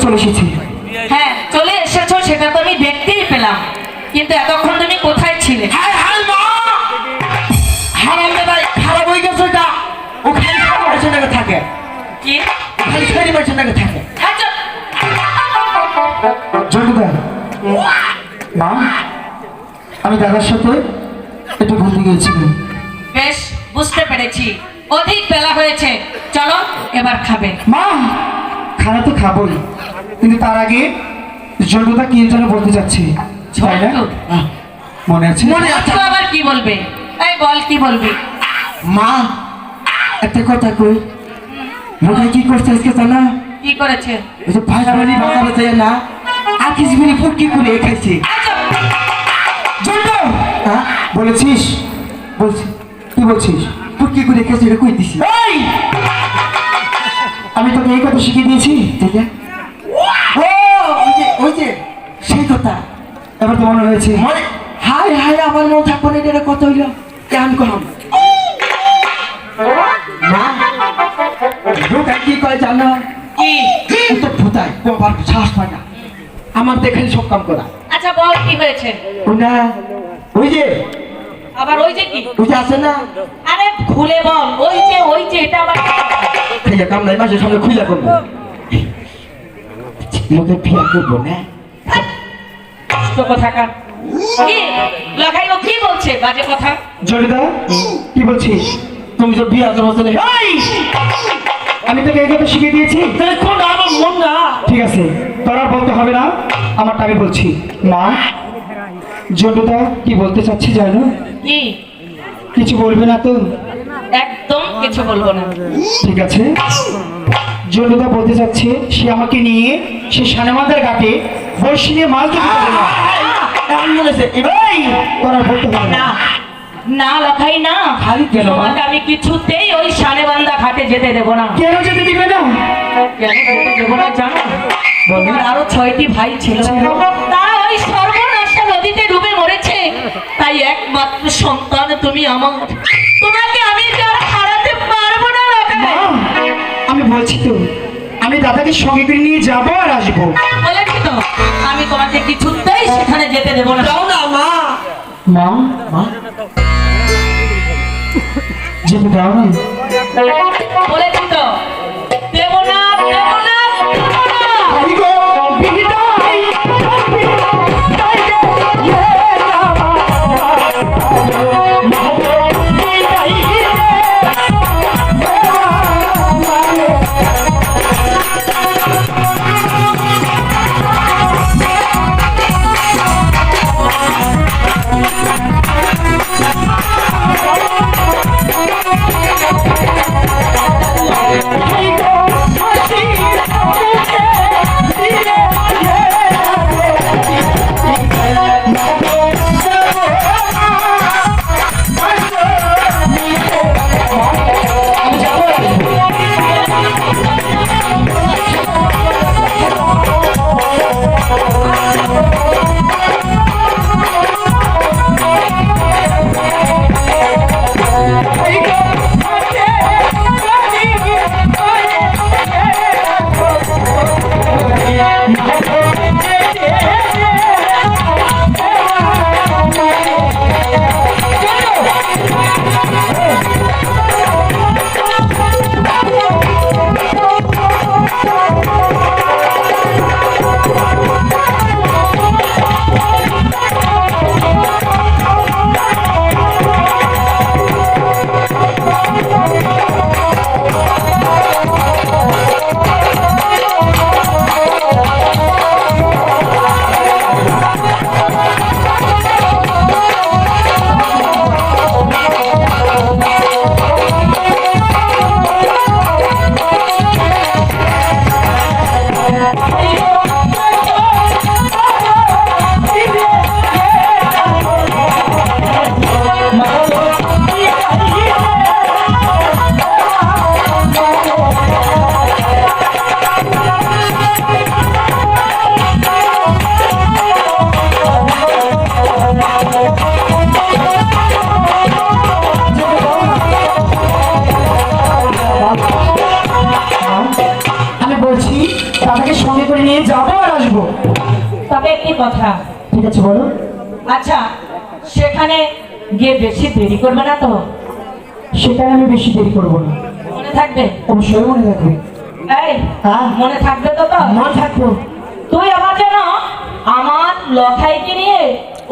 চলে এসেছি। হ্যাঁ চলে এসেছো সেটা তো আমি দেখতেই পেলাম, কিন্তু এতক্ষণ তুমি কোথায় ছিলে? হায় হায় মা, হারামজাদা খারাপ হয়ে গেছে এটা। ও খালি পেছন থেকে থাকে, কি খালি পেছন থেকে থাকে। আচ্ছা, জন্টুদা, মা আমি দাদার সাথে একটু ঘুরতে গিয়েছিলাম। বেশ বুঝতে পেরেছি, অধিক বেলা হয়েছে, চলো এবার খাবে। মা খানা তো খাবোই, কিন্তু তার আগে জন্টুদা কি যেন বলতে চাচ্ছি, তাই না? জন্টু? মনে আছে? তো আবার কি বলবে? এই বল কি বলবি? মা একটা কথা কই, লোকে কি করছে আজকে জানা? কি করেছে? ওই যে ভাই বাড়ি বাজারে যায় না, আকিস বিড়ি ফুটকি করে খাইছে। আচ্ছা, জন্টু, হ্যাঁ বলেছিস? বলছি কি বলছিস? ফুটকি করে খাইছে, এটা কই দিছি? এই আমি তোকে এই কথা শিখিয়ে দিয়েছি, ঠিক আছে? ও ওই যে সেই কথা এবার তো মনে হয়েছে। হাই হাই আমার মন থাকবো না, এটা কত হইল কেমন কম না? লোকে কি কয় জানো? কি? ও তো ভূতায়, ও আবার সাহস পায় না আমার দেখে সব কাম করা। আচ্ছা বল কি হয়েছে? ও না ওই যে আবার ওই যে কি? ওই যে আছে না, আরে খুলে বল, ওই যে এটা আবার খাইয়া কাম নাই, মাসের সামনে খুইলা করবো, মুখে ফিয়া করবো না। তো কোথাকার কি লাগাই, ও কি বলছে বাজে কথা? জলিদা কি বলছিস? তুমি তো বিয়া জমা চলে, আমি তোকে এই কথা শিখিয়ে দিয়েছি, তাহলে কোন আমার মন না। ঠিক আছে, তোর আর বলতে হবে না, আমারটা আমি বলছি। মা জন্টুদা কি বলতে চাচ্ছি জানো? কি? কিছু বলবে না তো? একদম কিছু বলবো না। ঠিক আছে, জন্টুদা বলতে চাচ্ছে সে আমাকে নিয়ে সে সানেমাদের ঘাটে বড়শি নিয়ে মাছ ধরতে যাবে না। এমন বলেছে, এবারে তোর আর বলতে হবে না। না না লাখাই না, খালি কেন মা? তোমাকে আমি কিছুতেই ওই সানেবান্ধা ঘাটে যেতে দেবো না। কেন যেতে দিবে না? কেন যেতে দেবো না জানো? বলো। আমার আরো 6টি ভাই ছিল, তারা ওই সর্বনাশা নদীতে ডুবে মরেছে, তাই একমাত্র সন্তান তুমি আমার, তোমাকে আমি আর হারাতে পারবো না লাখাই। মা, আমি বলছি তো আমি দাদাকে সঙ্গে করে নিয়ে যাবো আর আসবো। বলেছি তো আমি তোমাকে কিছুতেই সেখানে যেতে দেবো না। যাও না মা। মা মা যেতে দাও না। বলেছি তো দেবো না, দেবো না, দেবো না। এই গো, বিদায়, বিদায় দে, একটি কথা। ঠিক আছে বলো। আচ্ছা, সেখানে গিয়ে বেশি দেরি করবে না তো? সেখানে আমি বেশি দেরি করবো না। মনে থাকবে? অবশ্যই মনে রাখবে। এই, হ্যাঁ। মনে থাকবে তো? মনে থাকবো। তুই আবার যেন আমার লখাইকে নিয়ে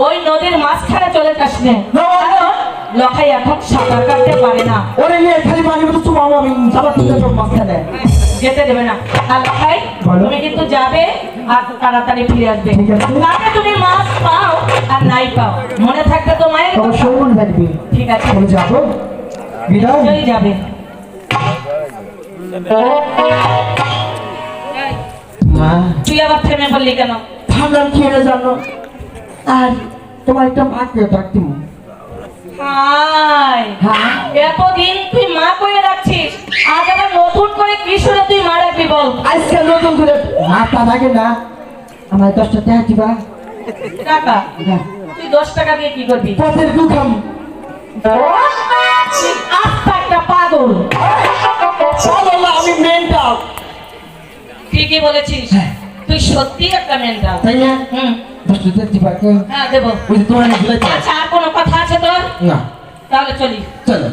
ওই নদীর মাঝখানে চলে যাস না, কারণ লখাই এখন সাঁতার কাটতে পারে না। ওরে নিয়ে খালি পানির মতো চুমাবো আমি, যাবার থেকে তোর মাঝখানে যেতে দেবে না। আর লখাই, বলো। তুমি কিন্তু যাবে আর তাড়াতাড়ি ফিরে আসবে। ঠিক আছে। তাতে তুমি মাছ পাও আর নাই পাও, মনে থাকবে তো মায়ের কথা? অবশ্যই মনে থাকবে। ঠিক আছে, আমি যাবো, বিদায়। চলে যাবে। মা, তুই আবার থেমে বললি কেন? ভাবলাম কি হলো জানো, আর তোমার একটা মাকে ডাকতে। হাই, হ্যাঁ, এতদিন তুই মা করে রাখছিস, আজ আবার নতুন করে কি শুনে তুই মা রাখবি বল? আজকে নতুন করে মাথা থাকে না, আমার 10 টাকা দিবা। টাকা? হ্যাঁ। তুই 10 টাকা দিয়ে কি করবি? পথের দুখাম। তুই আস্তা একটা পাগল। চলো না, আমি মেন্টাল। ঠিকই বলেছিস, তুই সত্যি একটা মেন্টাল। তাই না? হুম, 10 টাকা দিবা কে? হ্যাঁ দেবো। ওই যে তোমার ভুলে যাও। আচ্ছা, আর কোনো কথা আছে তোর? না, তাহলে চলি। চলো।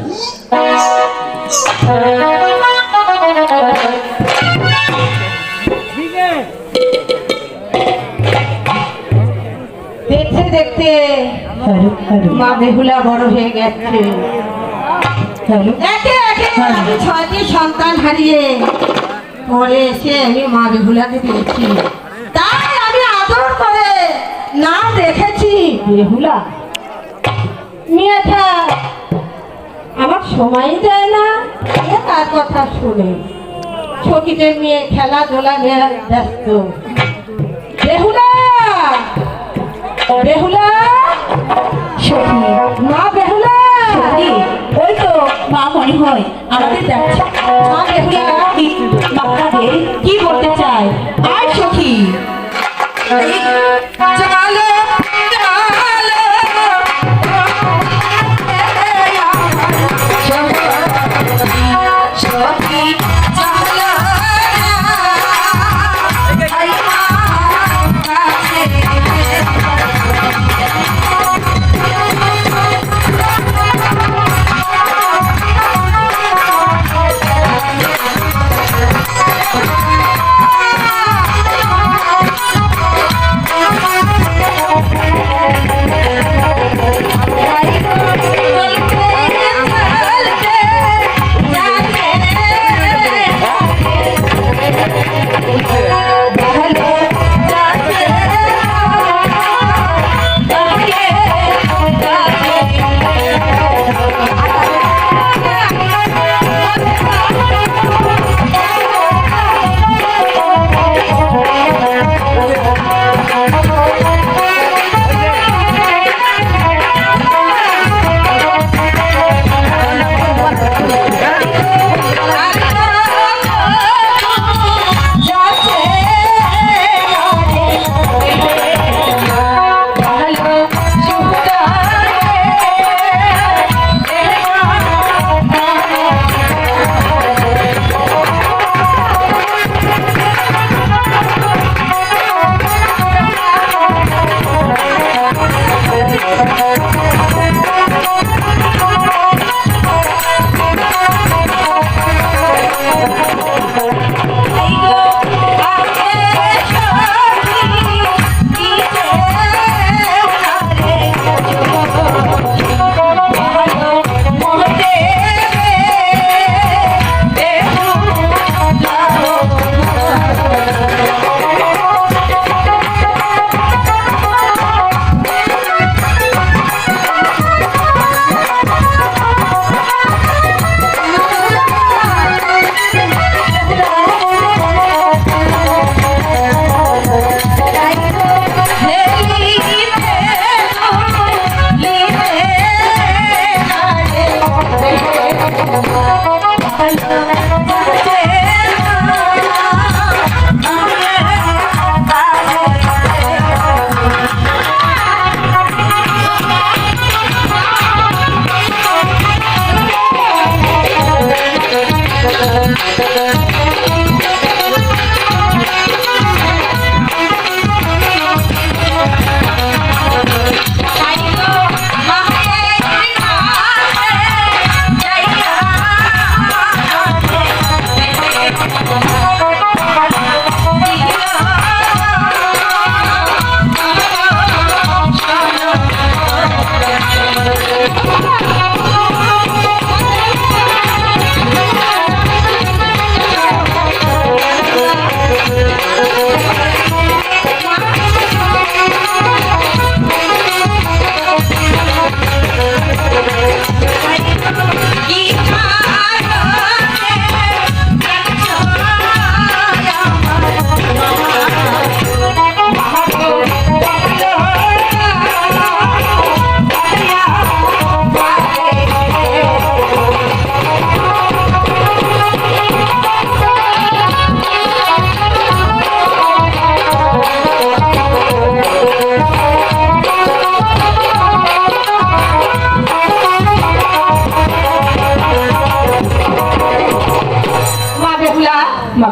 দেখতে দেখতে মা বেহুলা বড় হয়ে গেছে। একে একে আমি 6টি সন্তান হারিয়ে পরে এসে আমি মা বেহুলাকে পেয়েছি, তাই আমি আদর করে নাম রেখেছি বেহুলা। মেয়েটা আমার সময় দেয় না, এ তার কথা শুনে সখীদের নিয়ে খেলাধুলা নিয়ে ব্যস্ত। বেহুলা, বেহুলা, সখী, মা বেহুলা। ওই তো মা মনে হয় আমাদের দেখছে। মা বেহুলা আপনাদের কি বলতে চায়? আয় সখী। চলো সখী, চলো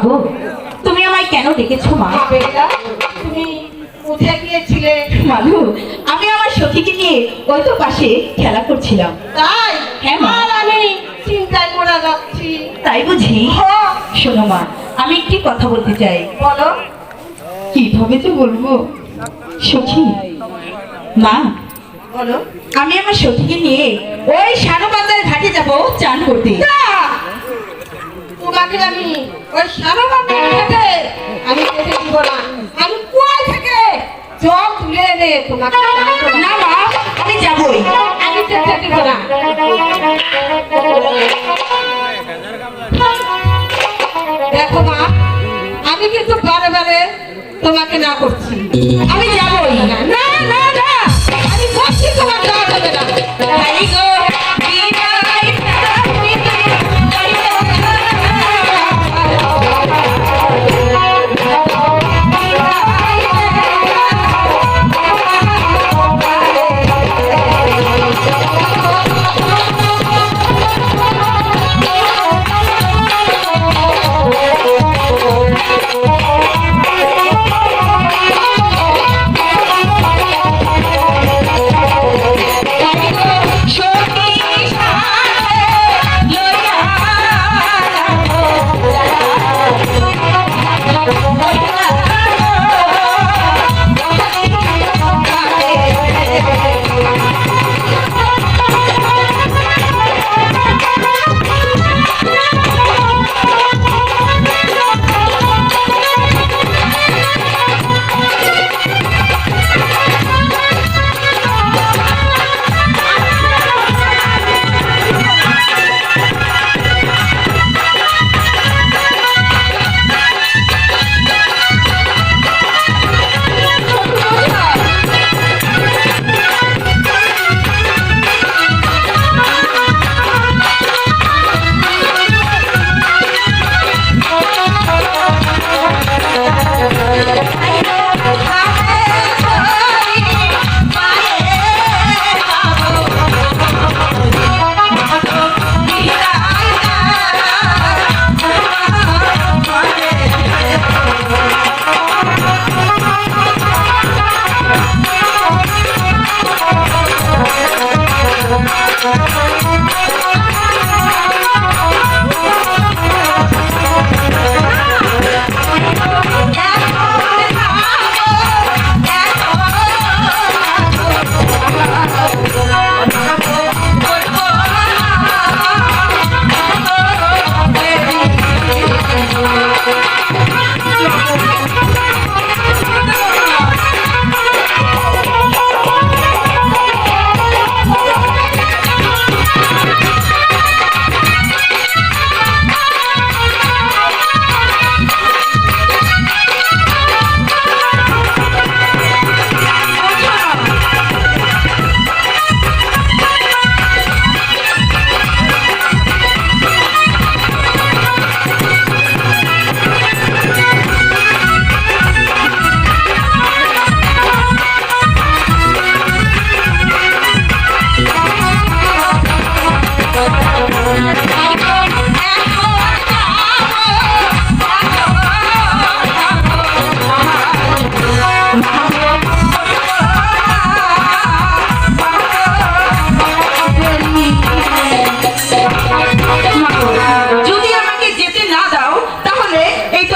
গো, তুমি আমায় কেন ডেকেছো মা? বেহুলা, তুমি কোথায় গিয়েছিলে? মাগো, আমি আমার সখীকে নিয়ে ওই তো পাশে খেলা করছিলাম। তাই? হ্যাঁ মা। আর আমি চিন্তায় মরা যাচ্ছি। তাই বুঝি? শোনো মা, আমি একটি কথা বলতে চাই। বলো। কিভাবে যে বলবো সখী, মা বলো। আমি আমার সখীকে নিয়ে ওই শানবাজার ঘাটে যাব চান করতে। না! তোমাকে আমি ওই সারবান্ধের ঘাটে আমি যেতে দিব না। আমি কুয়ায় থেকে জল তুলে এনে তোমাকে দান করব। না মা, আমি যাবই। আমি যেতে দিব না। দেখো মা, আমি কিন্তু বারে বারে তোমাকে না করছি। আমি যাবই। না না না না, আমি বলছি তোমার যাওয়া যাবে না। তাই গো,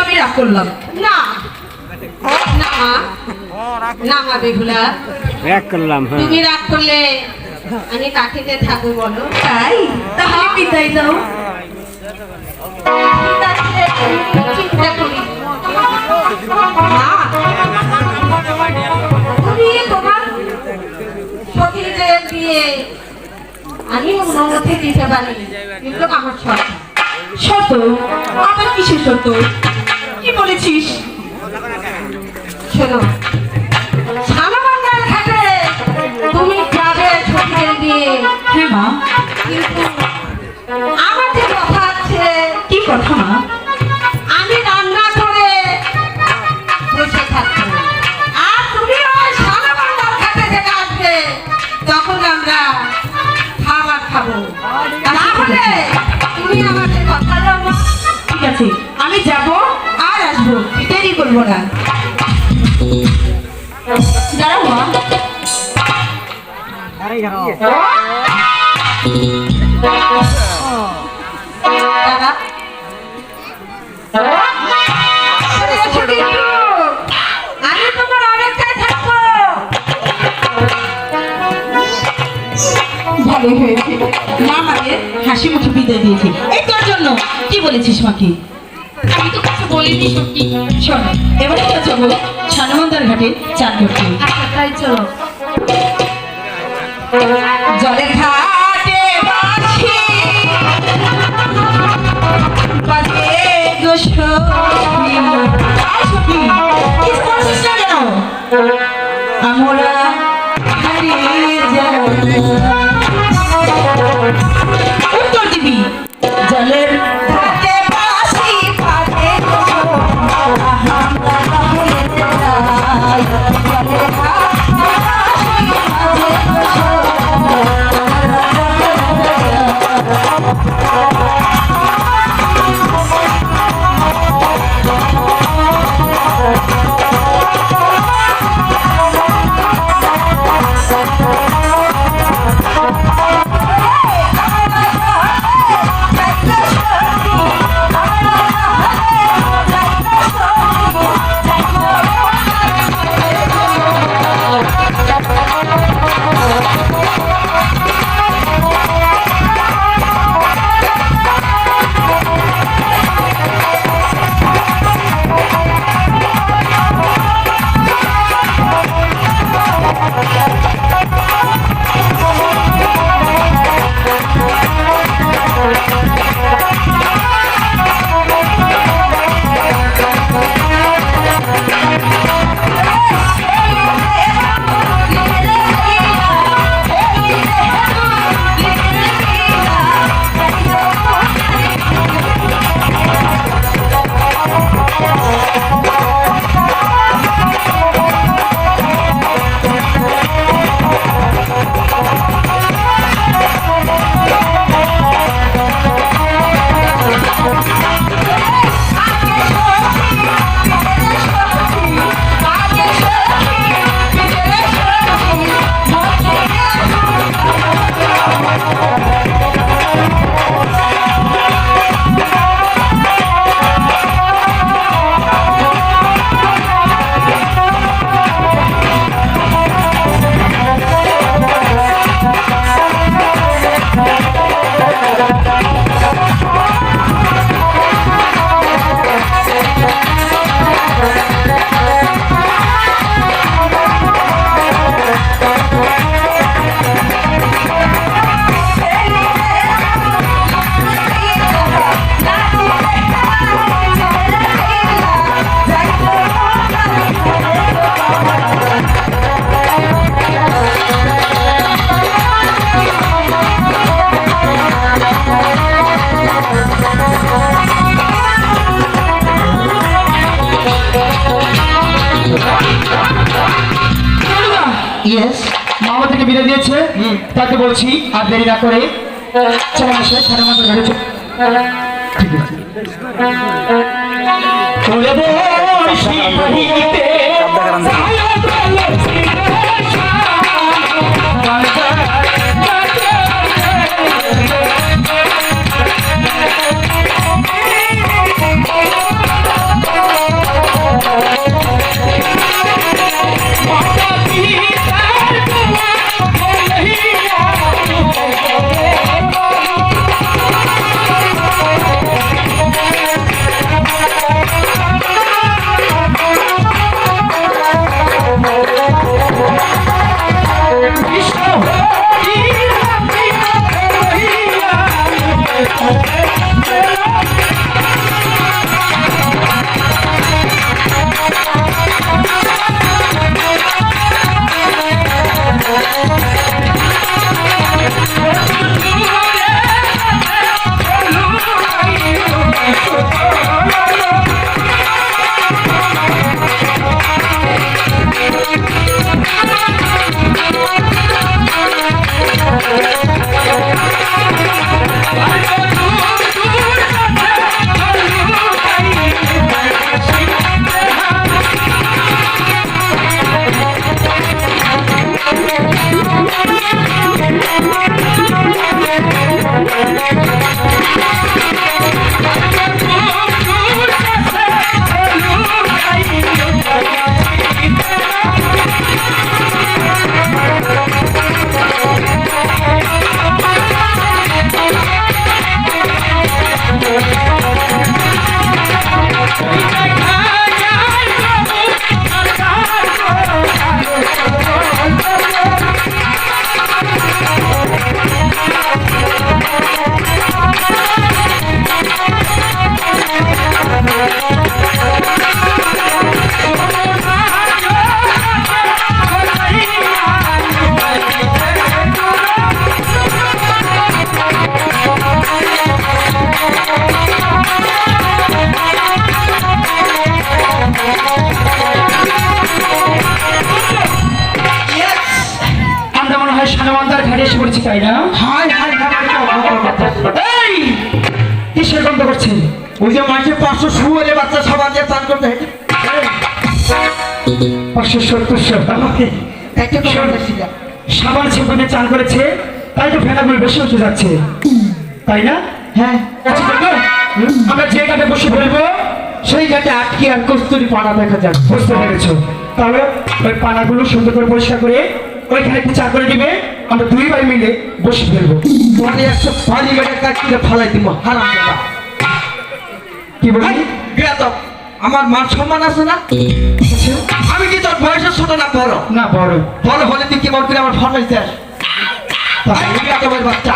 বিদায় করলাম। না না মা, না মা বেহুলা, রাগ করলাম। হ্যাঁ, তুমি রাগ করলে আমি কাঠিতে থাকবো বলো? তাই? তাহলে বিদায় দাও। ঠিক আছে, চিন্তা করি মা, তুমি তোমার সখীদের দিয়ে আমি অনুমতি দিতে পারি, কিন্তু আমার শর্ত। শর্ত? আবার কিসের শর্ত? কি বলেছিস? শোনো, সানাবান্ধার ঘাটে তুমি যাবে সখীদের দিয়ে। হ্যাঁ মা। কিন্তু আমার যে কথা আছে। কি কথা মা? আমি রান্না করে বসে থাকবো, আর তুমি ওই সানাবান্ধার ঘাটে যেটা আসবে তখন আমরা খাবার খাবো। তাহলে তুমি আমাকে কথা দাও মা। ঠিক আছে, আমি যাব, কিছুতেই বলবো না। দাঁড়াও মা। দাঁড়া। এসো কিন্তু, আমি তোমার অনেকটাই থাকবো। ভালোই হয়েছে, মা আমাদের হাসি মুখে বিদায় দিয়েছে। এই তোর জন্য কি বলেছিস মাকে? আমি তো কিছু বলিনি সত্যি। শোন, এবারে তো যাবো সানমন্দার ঘাটে চান করতে। আচ্ছা তাই চলো। জলের ঘাটে বাঁশি বাজে গো সখী। আয় সখী, কিছু বলছিস না কেন? আমরা হারিয়ে যাব। উত্তর দিবি। জলের ঘাটে বাঁশি বাজে গো সখী, আমরা হারিয়ে যাই। জলের ঘাটে বাঁশি বাজে গো সখী। ইয়েস, মা আমাদেরকে বিদায় দিয়েছে, তাকে বলছি আর দেরি না করে চলে আসে সানমন্দার ঘাটে চলে। ঠিক আছে। চলে বসি বহিতে তাই না? হাই হাই এই কিসের গন্ধ করছে? ওই যে মাঝে 500 শুয়ারে বাচ্চা সবার দিয়ে চান করতে হেঁটে 570 আমাকে একটা কথা বলছি না। সাবান ছেপে চান করেছে, তাই তো ফেনাগুলো বেশি উঠে যাচ্ছে, তাই না? হ্যাঁ আচ্ছা দেখো, আমরা যে ঘাটে বসে বলবো সেই ঘাটে আটকে আর কস্তুরি পাড়া দেখা যাবে। বুঝতে পেরেছো? তাহলে ওই পানাগুলো সুন্দর করে পরিষ্কার করে ওইখানে একটু চা করে দিবে, আমরা দুই ভাই মিলে বসে ফেলবো। তোমার একটা বাড়ি বেড়ে কাটিয়ে ফালাই দিব হারাম দাদা। কি বলি? বেয়াদব, আমার মান সম্মান আছে না? আমি কি তোর বয়সের ছোট না বড়? না বড়। বড় হলে তুই কেমন করে আমার ফরমাইশ দেস? বেয়াদবের বাচ্চা।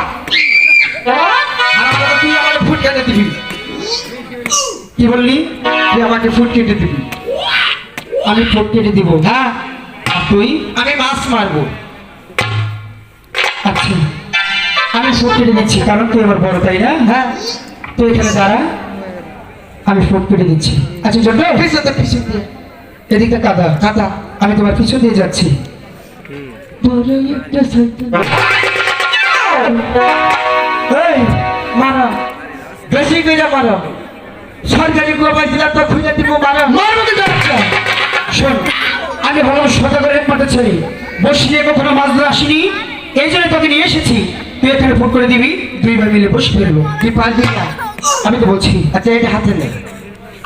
হারাম দাদা, তুই আমাকে ফুট কেটে দিবি। কি বললি? তুই আমাকে ফুট কেটে দিবি। আমি ঠোঁট কেটে দিব। হ্যাঁ, আর তুই? আমি মাছ মারবো। আচ্ছা, আমি ঠোঁট কেটে দিচ্ছি, কারণ তুই আমার বড়, তাই না? হ্যাঁ, তুই এখানে দাঁড়া, আমি ঠোঁট কেটে দিচ্ছি। আচ্ছা চল, পিছনে পিছন দিয়ে এদিকটা কাদা, কাদা। আমি তোমার পিছু দিয়ে যাচ্ছি। তোরে একটা শয়তান। এই মারা, বেশি করে মারা। সরকারি গুয়া পাইছিলাম তো খুঁজে দিব মারা। মারবো কি যাচ্ছে? শোন, আমি হলাম সদাগরের একমাত্র ছেলে, বসি দিয়ে কখনো মাছ ধরে আসিনি, এই জন্য তোকে নিয়ে এসেছি। তুই এখানে ফোন করে দিবি, দুই ভাই মিলে বসে ফেলবো। তুই পারবি না? আমি তো বলছি। আচ্ছা, এটা হাতে নে।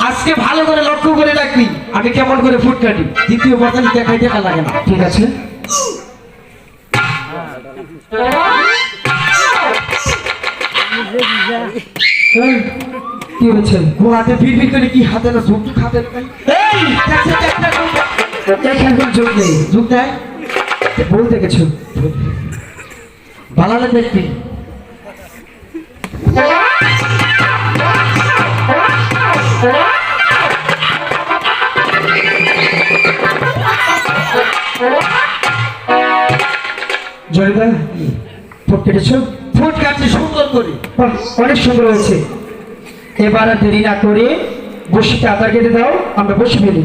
আজকে ভালো করে লক্ষ্য করে রাখবি আমি কেমন করে ফুট কাটি। দ্বিতীয় কথা দেখাই দেখা লাগে না। ঠিক আছে। এই, কি হয়েছে? ও হাতে ভিড় ভিতরে কি হাতে না ঝুঁক হাতে না? এই দেখছে, দেখছে, দেখছে। এখানে যোগ নেই, ঝুঁক দেয় বলতে গেছো। ভালো দেখবি। জয়দা, ঠোঁট কেটেছো? ফুট কাটছি সুন্দর করে। বাহ, অনেক সুন্দর হয়েছে। এবার আর দেরি না করে বসিতে আদার কেটে দাও, আমরা বসে ফেলি।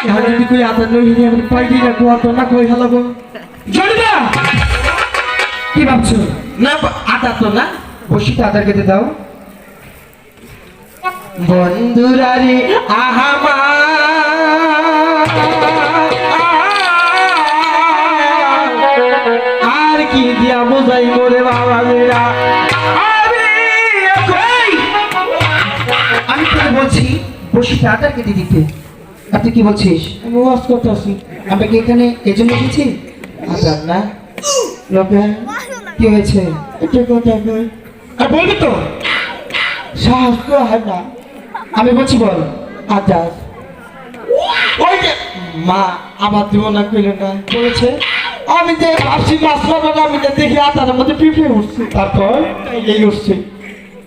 এখন যদি কই আদা নই আমি পাইনি না কোয়া তো না কই হালাবো। জয়দা, কি ভাবছো? না আদা তো না। বসিতে আদার কেটে দাও। বন্ধুরারে আহামা আর কি দিয়া বোঝাই মোরে বাবা মেরা। আমি তোকে বলছি বসিতে আদার কেটে দিতে, আর তুই কি বলছিস? আমি ওয়াজ করতেছি। আমরা কি এখানে এজন্য এসেছি? আদা না লোকে কি হয়েছে? এটা কথা কই আর বলবি তো? সাহস তো হয় না। আমি বলছি বল। আদা ওই যে মা আমার জীবনা কইল না বলেছে। আমি যে ভাবছি মাছ পাবো না, আমি যে দেখি আদার মধ্যে পিঁপড়ে উঠছে। তারপর এই উঠছে,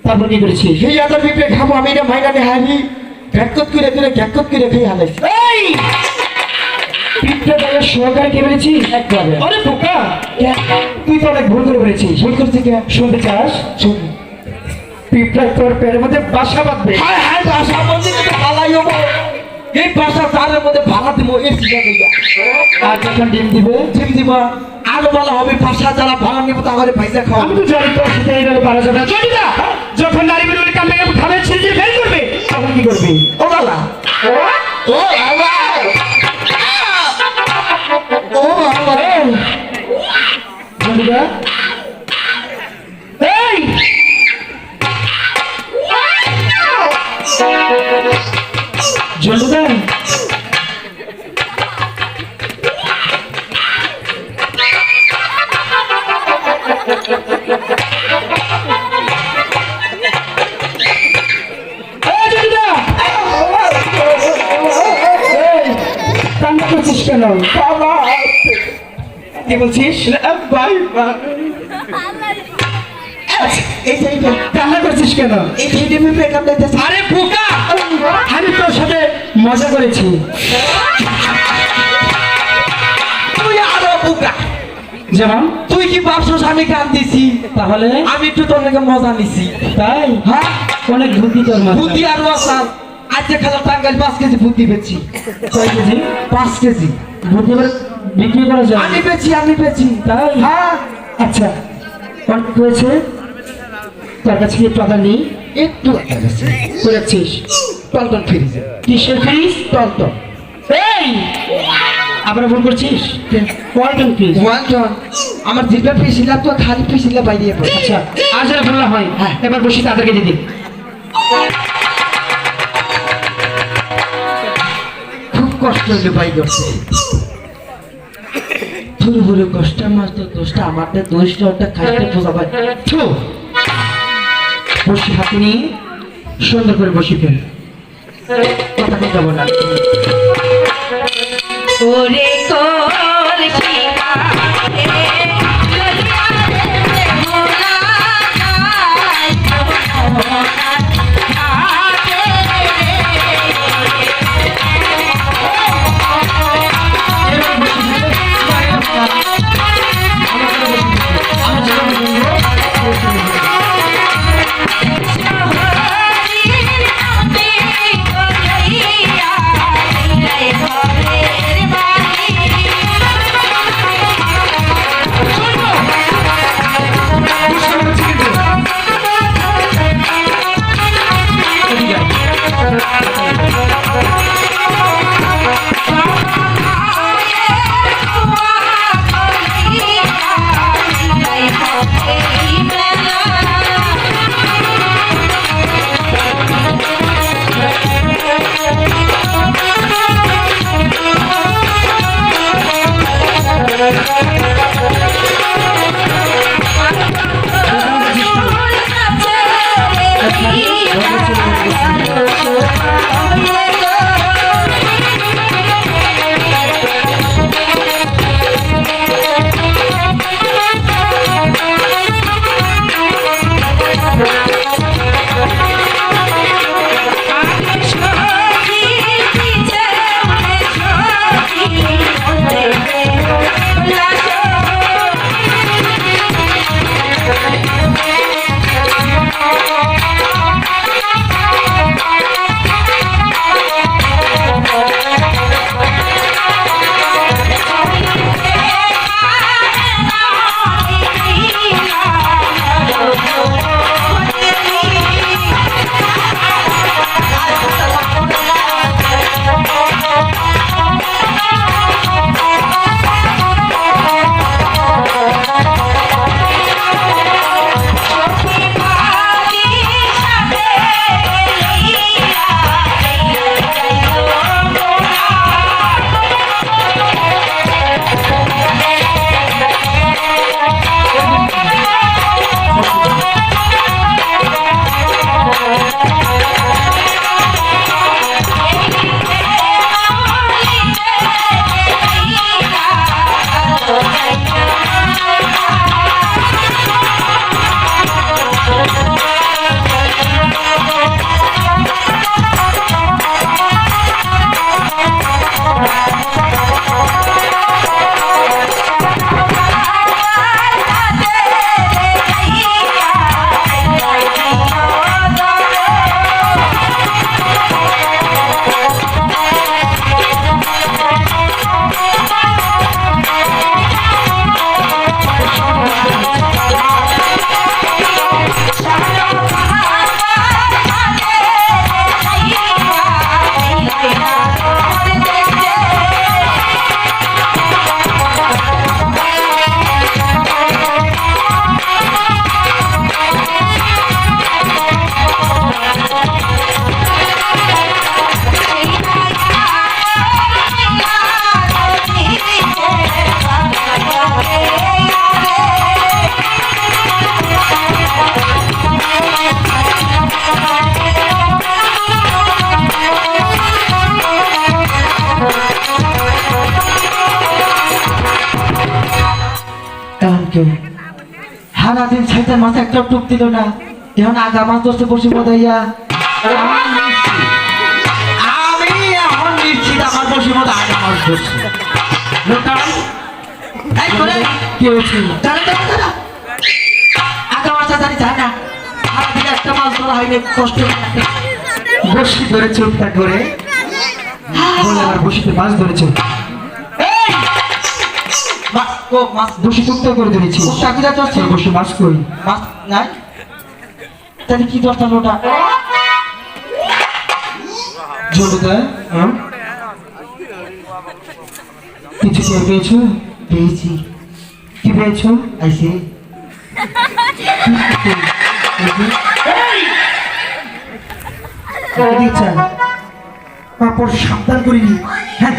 তারপর কি করেছিস? সেই আদার পিঁপড়ে খাবো আমি, এটা মাইনানে হারি ঘ্যাকত করে খেয়ে হারাইছি। এই পিঠটা তাহলে সহকারে কে বলেছিস? একবারে আরে বোকা, তুই তো অনেক ভুল করে বলেছিস। ভুল করছি কে? শুনতে চাস? শোন, পিঁপড়া তোর পেটের মধ্যে বাসা বাঁধবে। হায় হায় বাসার মধ্যে কিন্তু ভালাই হবো। এই বাসা তারের মধ্যে ভাড়া দিব এই সিগা দিয়া আর যখন ডিম দিবে, জিম দিব আরো ভালো হবে। বাসা যারা ভাড়া নিব তাহলে পয়সা আমি খাওয়াবো। তো জানি তোর সাথে এইভাবে পারা যাবে না। চলি না, যখন নারী বিরোধী কামে খাবে ছেড়ে দিয়ে ফেল করবে, তখন কি করবি? ও বাবা, ও বাবা, ও বাবা, জলিদা, এই জলিদা, এই জলিদা, এই কান্না করছিস কেন? বাবা, কি বলছিস? ভাই এইটা কান্না করছিস কেন? এইটা পিঁপড়ে কামড়াইতেছে। আরে বোকা, আমি তোর সাথে মজা করেছি। তুই আরো বোকা। যেমন তুই কি ভাবছস আমি কান দিছি? তাহলে আমি একটু তোর নাকি মজা নিছি। তাই হ্যাঁ, অনেক বুদ্ধি তোর মাথায়। বুদ্ধি আর ওয়াসাল। আজকে খেলা টাঙ্গাইল 5 কেজি বুদ্ধি পেয়েছি। কয় কেজি? 5 কেজি বুদ্ধি বিক্রি করা যায়? আমি পেয়েছি তাই? হ্যাঁ আচ্ছা, অনেক হয়েছে, তার কাছে কি একটু আদা নেই? একটু একটা গেছে করেছিস টলটল ফ্রিজে কিসের ফ্রিজ? টলটল এই আবার ফোন করছিস? ওয়ালটন ফ্রিজ। ওয়ালটন আমার জিপে পিছিলাম তো খালি পিছিলা বাইরে পড়ে আচ্ছা, আর যেটা বললাম হয়, হ্যাঁ। এবার বসি তাদেরকে দিদি। খুব কষ্ট হইলো বাই করছে পুরো পুরো কষ্ট আমার তো দোষটা আমারটা দোষটা ওটা খাইতে বোঝা পাই থু, বসি হাতে নিয়ে সুন্দর করে বসি ফেল, কথা বলতে হবে না। ওরে কলসি কাঠে লইয়া রে মোরা যায় মোরা ঘাটে কেউ সারাদিন ছাইতে মাথা একটা টুপ দিল না এখন আগা মাছ ধরতে বসে বোধাইয়া আমি এখন নিশ্চিত আমার বসে মতো আগা মাছ ধরছি কি হয়েছে? আগা মাছটা জানি যায় না সারাদিন একটা মাছ ধরা হয়নি কষ্ট বসি ধরে চুপটা করে বলে আমার বসিতে মাছ ধরেছে। তো মাছ দোষী মুক্ত করে দিয়েছি ও চাকরিটা চলছে বসে মাছ করি মাছ নাই তাহলে কি দরকার ওটা জলদা হ্যাঁ কিছু কি পেয়েছো পেয়েছি কি পেয়েছো আইসি দিচ্ছেন তারপর সাবধান করিনি হ্যাঁ